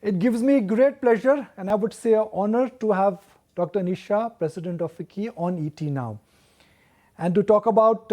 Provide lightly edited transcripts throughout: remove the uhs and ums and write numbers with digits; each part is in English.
It gives me great pleasure and I would say an honor to have Dr. Anish Shah, President of FICCI, on ET Now, and to talk about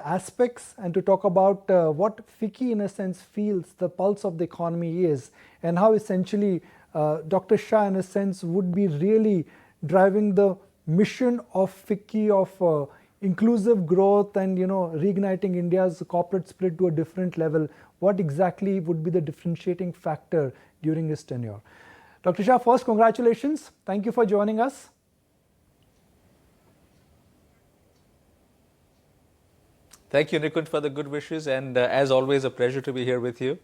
aspects and to talk about what FICCI in a sense feels the pulse of the economy is, and how essentially Dr. Shah in a sense would be really driving the mission of FICCI of inclusive growth and reigniting India's corporate spirit to a different level. What exactly would be the differentiating factor during his tenure? Dr. Shah, first, congratulations. Thank you for joining us. Thank you, Nikunj, for the good wishes, and as always, a pleasure to be here with you.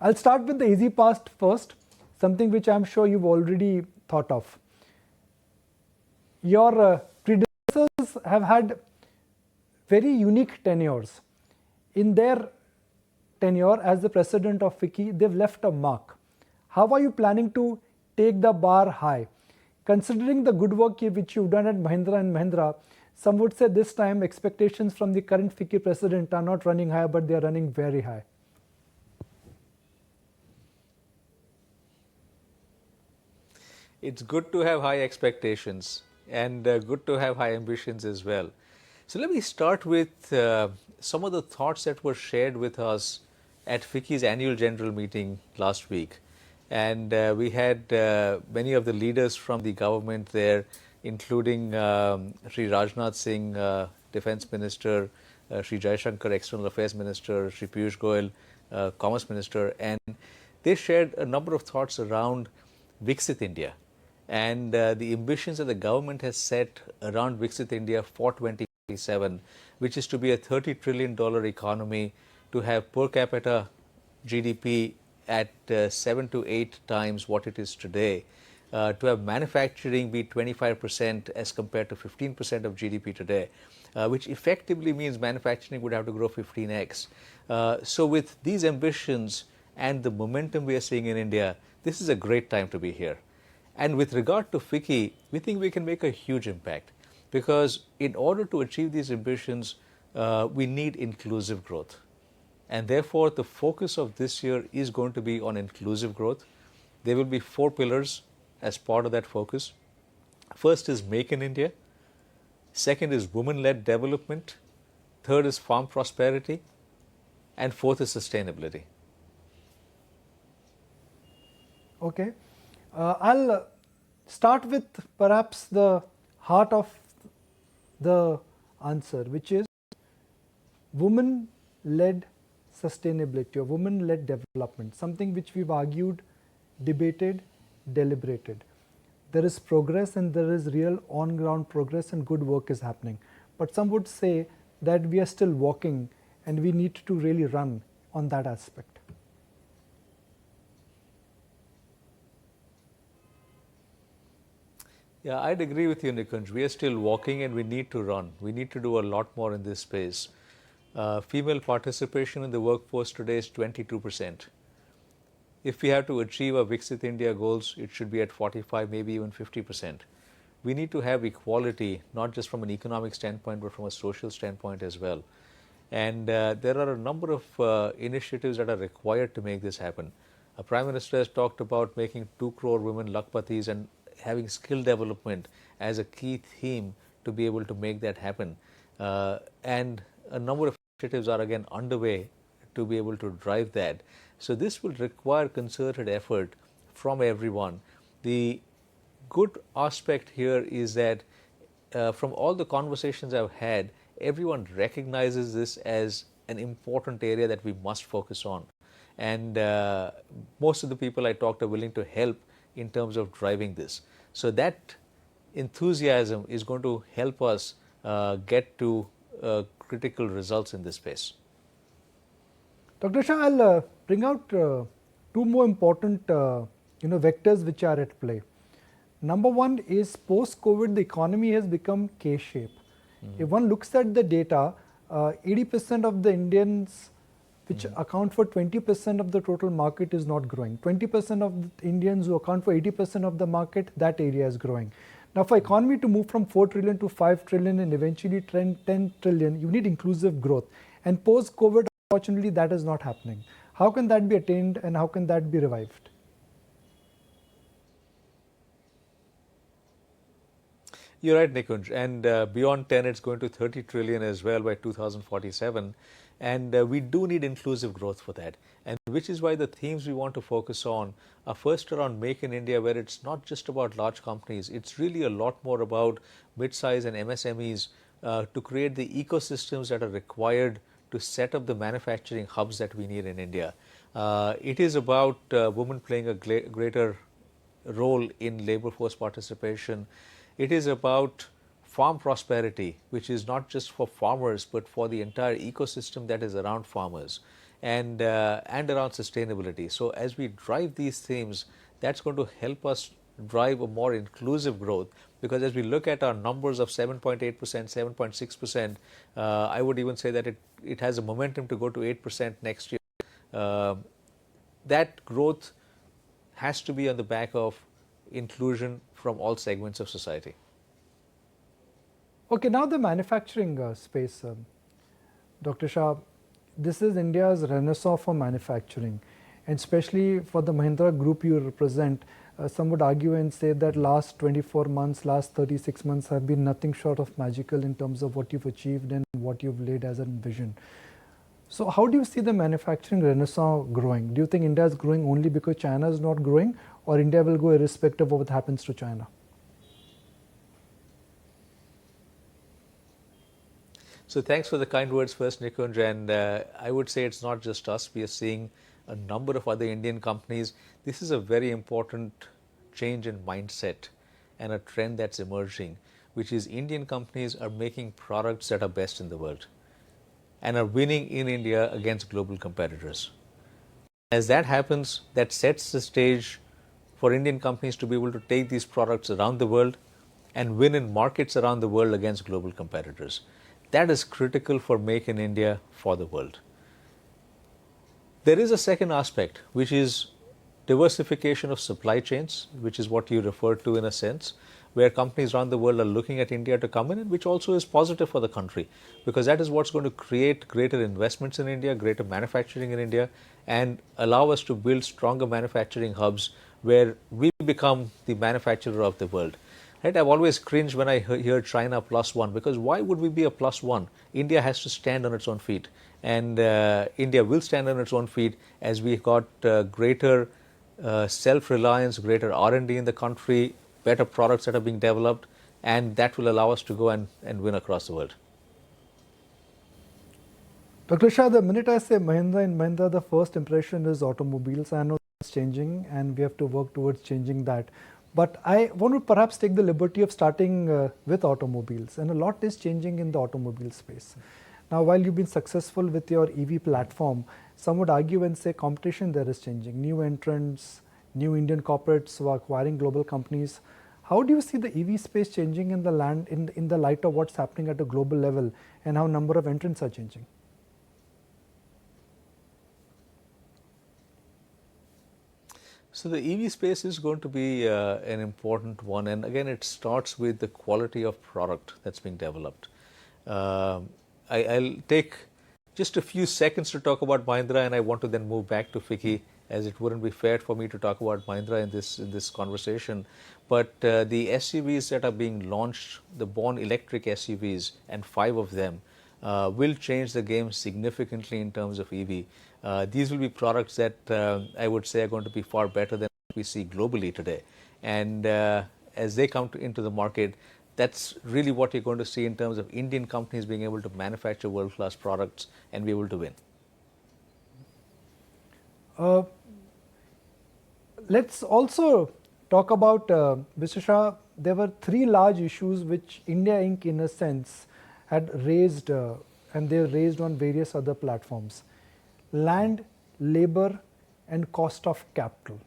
I'll start with the easy past first, something which I'm sure you've already thought of. Your predecessors have had very unique tenures. In their tenure as the president of FICCI, they've left a mark. How are you planning to take the bar high? Considering the good work which you've done at Mahindra & Mahindra, some would say this time expectations from the current FICCI president are not running high, but they are running very high. It's good to have high expectations and good to have high ambitions as well. So let me start with some of the thoughts that were shared with us at FICCI's annual general meeting last week. And we had many of the leaders from the government there, including Sri Rajnath Singh, Defence Minister, Sri Jaishankar, External Affairs Minister, Sri Piyush Goyal, Commerce Minister, and they shared a number of thoughts around FICCI India and the ambitions that the government has set around FICCI India for 2027, which is to be a $30 trillion economy, to have per capita GDP at 7 to 8 times what it is today, to have manufacturing be 25% as compared to 15% of GDP today, which effectively means manufacturing would have to grow 15x. So with these ambitions and the momentum we are seeing in India, this is a great time to be here. And with regard to FICCI, we think we can make a huge impact, because in order to achieve these ambitions, we need inclusive growth. And therefore, the focus of this year is going to be on inclusive growth. There will be 4 pillars as part of that focus. First is Make in India. Second is women-led development. Third is farm prosperity. And fourth is sustainability. Okay. I'll start with perhaps the heart of the answer, which is women-led sustainability or women-led development, something which we've argued, debated, deliberated. There is progress and there is real on-ground progress and good work is happening. But some would say that we are still walking and we need to really run on that aspect. Yeah, I'd agree with you, Nikunj. We are still walking and we need to run. We need to do a lot more in this space. Female participation in the workforce today is 22%. If we have to achieve our FICCI India goals, it should be at 45, maybe even 50%. We need to have equality, not just from an economic standpoint, but from a social standpoint as well. And there are a number of initiatives that are required to make this happen. Our Prime Minister has talked about making 2 crore women Lakpatis and having skill development as a key theme to be able to make that happen. And a number of initiatives are again underway to be able to drive that. So this will require concerted effort from everyone. The good aspect here is that from all the conversations I've had, everyone recognizes this as an important area that we must focus on. And most of the people I talked are willing to help in terms of driving this. So that enthusiasm is going to help us get to critical results in this space. Dr. Shah, I'll bring out 2 more important vectors which are at play. Number one is post-COVID, the economy has become K-shape. If one looks at the data, 80% of the Indians which account for 20% of the total market is not growing. 20% of the Indians who account for 80% of the market, that area is growing. Now, for economy to move from 4 trillion to 5 trillion and eventually 10 trillion, you need inclusive growth. And post-COVID, unfortunately that is not happening. How can that be attained and how can that be revived? You're right, Nikunj. And beyond 10, it's going to 30 trillion as well by 2047. And we do need inclusive growth for that. And which is why the themes we want to focus on are first around Make in India, where it's not just about large companies. It's really a lot more about mid-size and MSMEs to create the ecosystems that are required to set up the manufacturing hubs that we need in India. It is about women playing a greater role in labor force participation. It is about farm prosperity, which is not just for farmers, but for the entire ecosystem that is around farmers, and around sustainability. So as we drive these themes, that's going to help us drive a more inclusive growth, because as we look at our numbers of 7.8%, 7.6%, I would even say that it has a momentum to go to 8% next year. That growth has to be on the back of inclusion from all segments of society. Okay, now the manufacturing space, Dr. Shah, this is India's renaissance for manufacturing, and especially for the Mahindra group you represent. Some would argue and say that last 24 months, last 36 months have been nothing short of magical in terms of what you've achieved and what you've laid as a vision. So how do you see the manufacturing renaissance growing? Do you think India is growing only because China is not growing, or India will go irrespective of what happens to China? So thanks for the kind words first, Nikunj. And I would say it's not just us. We are seeing a number of other Indian companies. This is a very important change in mindset and a trend that's emerging, which is Indian companies are making products that are best in the world and are winning in India against global competitors. As that happens, that sets the stage for Indian companies to be able to take these products around the world and win in markets around the world against global competitors. That is critical for Make in India for the world. There is a second aspect, which is diversification of supply chains, which is what you referred to in a sense, where companies around the world are looking at India to come in, and which also is positive for the country, because that is what's going to create greater investments in India, greater manufacturing in India, and allow us to build stronger manufacturing hubs where we become the manufacturer of the world. Right? I've always cringed when I hear China +1, because why would we be a +1? India has to stand on its own feet, and India will stand on its own feet as we got greater self-reliance, greater R&D in the country, better products that are being developed, and that will allow us to go and win across the world. Dr. Shah, the minute I say Mahindra and Mahindra, the first impression is automobiles. I know it's changing and we have to work towards changing that. But I want to perhaps take the liberty of starting with automobiles, and a lot is changing in the automobile space. Now, while you've been successful with your EV platform, some would argue and say competition there is changing. New entrants, new Indian corporates who are acquiring global companies. How do you see the EV space changing in the light of what's happening at a global level, and how number of entrants are changing? So the EV space is going to be an important one, and again it starts with the quality of product that's being developed. I'll take just a few seconds to talk about Mahindra, and I want to then move back to FICCI, as it wouldn't be fair for me to talk about Mahindra in this conversation. But the SUVs that are being launched, the born electric SUVs, and 5 of them, will change the game significantly in terms of EV. These will be products that I would say are going to be far better than what we see globally today. And as they come into the market, that's really what you're going to see in terms of Indian companies being able to manufacture world-class products and be able to win. Let's also talk about, Mr. Shah, there were 3 large issues which India Inc. in a sense had raised, and they raised on various other platforms: land, labor, and cost of capital.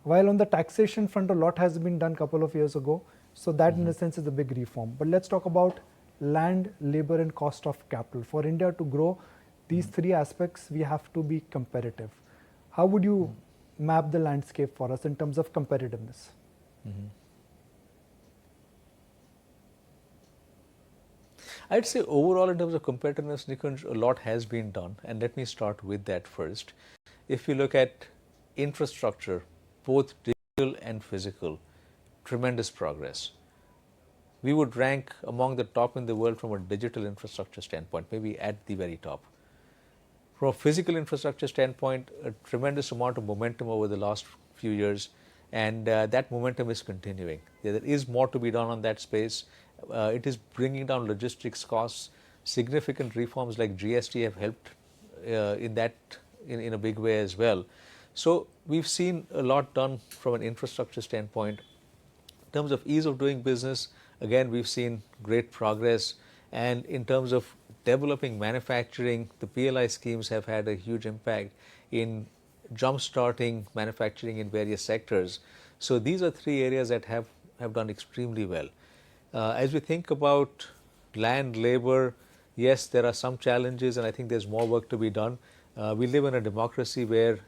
While on the taxation front, a lot has been done a couple of years ago, so that in a sense is a big reform. But let's talk about land, labor, and cost of capital. For India to grow these 3 aspects, we have to be competitive. How would you map the landscape for us in terms of competitiveness? I'd say overall in terms of competitiveness, Nikunj, a lot has been done, and let me start with that first. If you look at infrastructure, both digital and physical, tremendous progress. We would rank among the top in the world from a digital infrastructure standpoint, maybe at the very top. From a physical infrastructure standpoint, a tremendous amount of momentum over the last few years, and that momentum is continuing. There is more to be done on that space. It is bringing down logistics costs. Significant reforms like GST have helped in that in a big way as well. So we've seen a lot done from an infrastructure standpoint. In terms of ease of doing business, again, we've seen great progress. And in terms of developing manufacturing, the PLI schemes have had a huge impact in jump-starting manufacturing in various sectors. So these are three areas that have done extremely well. As we think about land, labor, yes, there are some challenges, and I think there's more work to be done. We live in a democracy where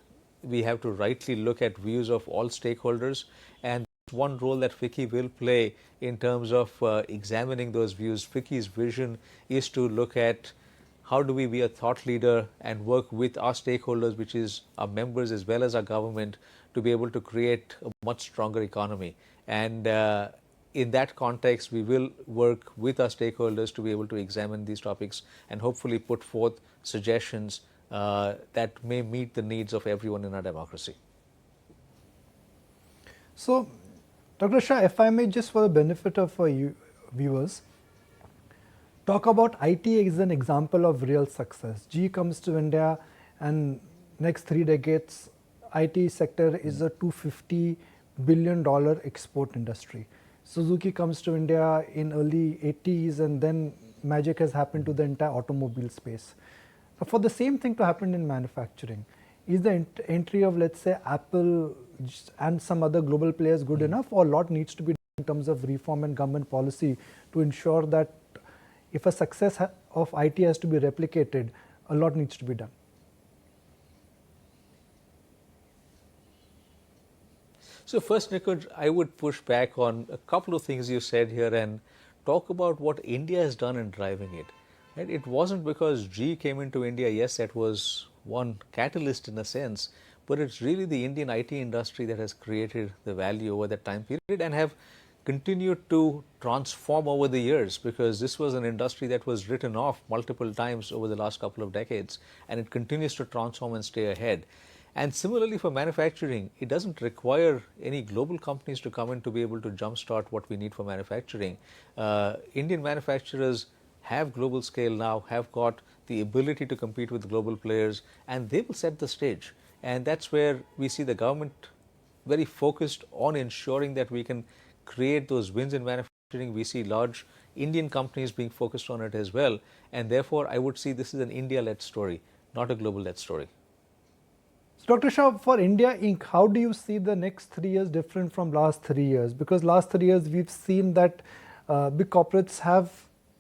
we have to rightly look at views of all stakeholders, and one role that FICCI will play in terms of examining those views. FICCI's vision is to look at how do we be a thought leader and work with our stakeholders, which is our members as well as our government, to be able to create a much stronger economy. And in that context, we will work with our stakeholders to be able to examine these topics and hopefully put forth suggestions that may meet the needs of everyone in our democracy. So, Dr. Shah, if I may, just for the benefit of you viewers, talk about IT as an example of real success. GE comes to India, and next 3 decades, IT sector is a $250 billion export industry. Suzuki comes to India in early 80s, and then magic has happened to the entire automobile space. For the same thing to happen in manufacturing, is the entry of, let's say, Apple and some other global players good enough, or a lot needs to be done in terms of reform and government policy to ensure that if a success of IT has to be replicated, a lot needs to be done? So first, Nikunj, I would push back on a couple of things you said here and talk about what India has done in driving it. Right? It wasn't because GE came into India. Yes, that was one catalyst in a sense, but it's really the Indian IT industry that has created the value over that time period and have continued to transform over the years, because this was an industry that was written off multiple times over the last couple of decades, and it continues to transform and stay ahead. And similarly for manufacturing, it doesn't require any global companies to come in to be able to jumpstart what we need for manufacturing. Indian manufacturers have global scale now, have got the ability to compete with global players, and they will set the stage. And that's where we see the government very focused on ensuring that we can create those wins in manufacturing. We see large Indian companies being focused on it as well. And therefore, I would see this is an India-led story, not a global-led story. So, Dr. Shah, for India Inc., how do you see the next 3 years different from last 3 years? Because last 3 years, we've seen that big corporates have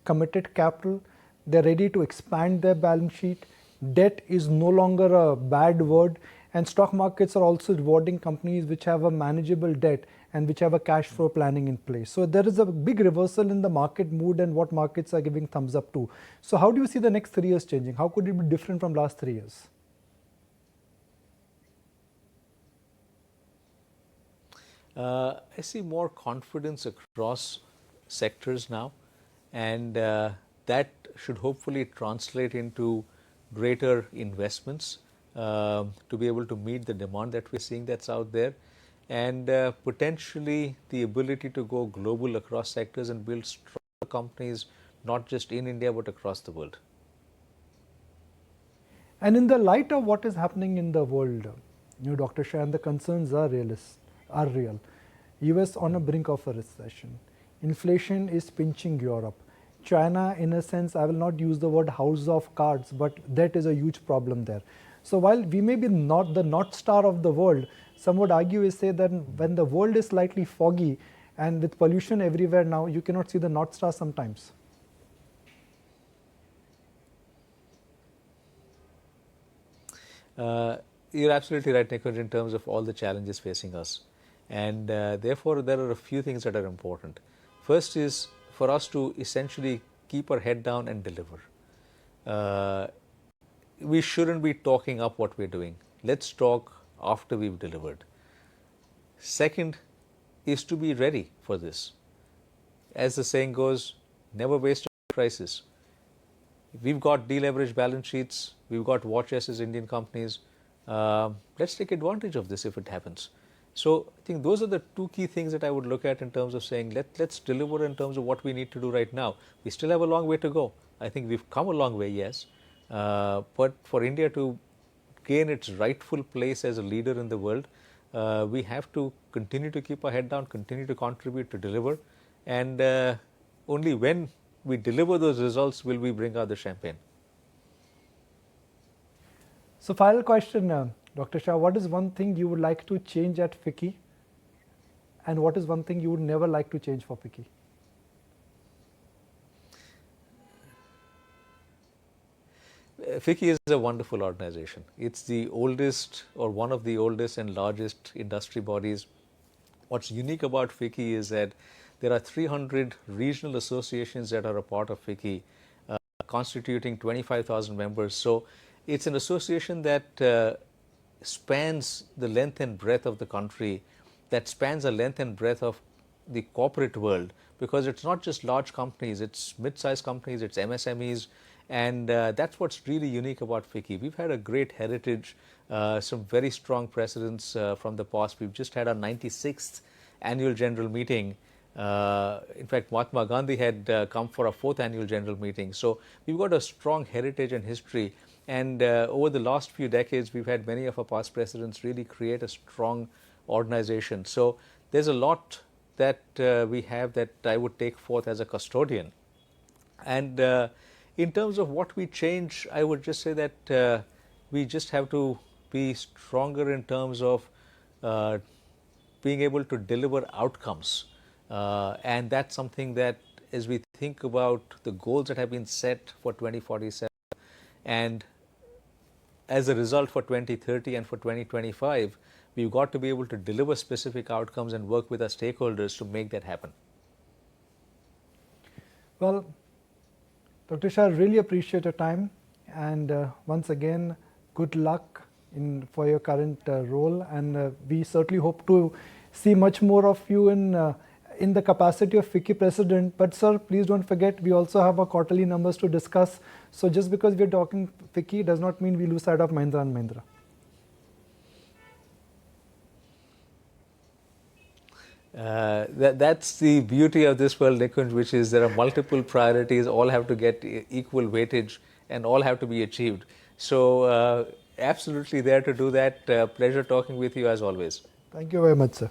committed capital. They're ready to expand their balance sheet. Debt is no longer a bad word. And stock markets are also rewarding companies which have a manageable debt and which have a cash flow planning in place. So there is a big reversal in the market mood and what markets are giving thumbs up to. So how do you see the next 3 years changing? How could it be different from last 3 years? I see more confidence across sectors now, and that should hopefully translate into greater investments to be able to meet the demand that we're seeing that's out there, and potentially the ability to go global across sectors and build stronger companies, not just in India but across the world. And in the light of what is happening in the world, Dr. Shah, and the concerns are real. US on the brink of a recession. Inflation is pinching Europe. China, in a sense, I will not use the word house of cards, but that is a huge problem there. So while we may be not the North Star of the world, some would argue is say that when the world is slightly foggy and with pollution everywhere now, you cannot see the North Star sometimes. You're absolutely right, Nikunj, in terms of all the challenges facing us. And therefore, there are a few things that are important. First is for us to essentially keep our head down and deliver. We shouldn't be talking up what we're doing. Let's talk after we've delivered. Second is to be ready for this. As the saying goes, never waste a crisis. We've got deleveraged balance sheets, we've got war chests as Indian companies. Let's take advantage of this if it happens. So I think those are the two key things that I would look at in terms of saying let's deliver in terms of what we need to do right now. We still have a long way to go. I think we've come a long way, yes. But for India to gain its rightful place as a leader in the world, we have to continue to keep our head down, continue to contribute to deliver. And only when we deliver those results will we bring out the champagne. So final question, Dr. Shah, what is one thing you would like to change at FICCI, and what is one thing you would never like to change for FICCI? FICCI is a wonderful organization. It's the oldest or one of the oldest and largest industry bodies. What's unique about FICCI is that there are 300 regional associations that are a part of FICCI, constituting 25,000 members. So it's an association that spans the length and breadth of the country, that spans the length and breadth of the corporate world, because it's not just large companies, it's mid-sized companies, it's MSMEs, and that's what's really unique about FICCI. We've had a great heritage, some very strong precedents from the past. We've just had our 96th annual general meeting. In fact, Mahatma Gandhi had come for our 4th annual general meeting. So we've got a strong heritage and history. And over the last few decades, we've had many of our past presidents really create a strong organization. So there's a lot that we have that I would take forth as a custodian. And in terms of what we change, I would just say that we just have to be stronger in terms of being able to deliver outcomes. And that's something that as we think about the goals that have been set for 2047 and as a result for 2030 and for 2025, we've got to be able to deliver specific outcomes and work with our stakeholders to make that happen. Well, Dr. Shah, really appreciate your time, and once again, good luck for your current role, and we certainly hope to see much more of you in the capacity of FICCI president. But sir, please don't forget, we also have our quarterly numbers to discuss. So just because we're talking FICCI does not mean we lose sight of Mahindra and Mahindra. That's the beauty of this world, Nikunj, which is there are multiple priorities, all have to get equal weightage and all have to be achieved. So absolutely there to do that. Pleasure talking with you as always. Thank you very much, sir.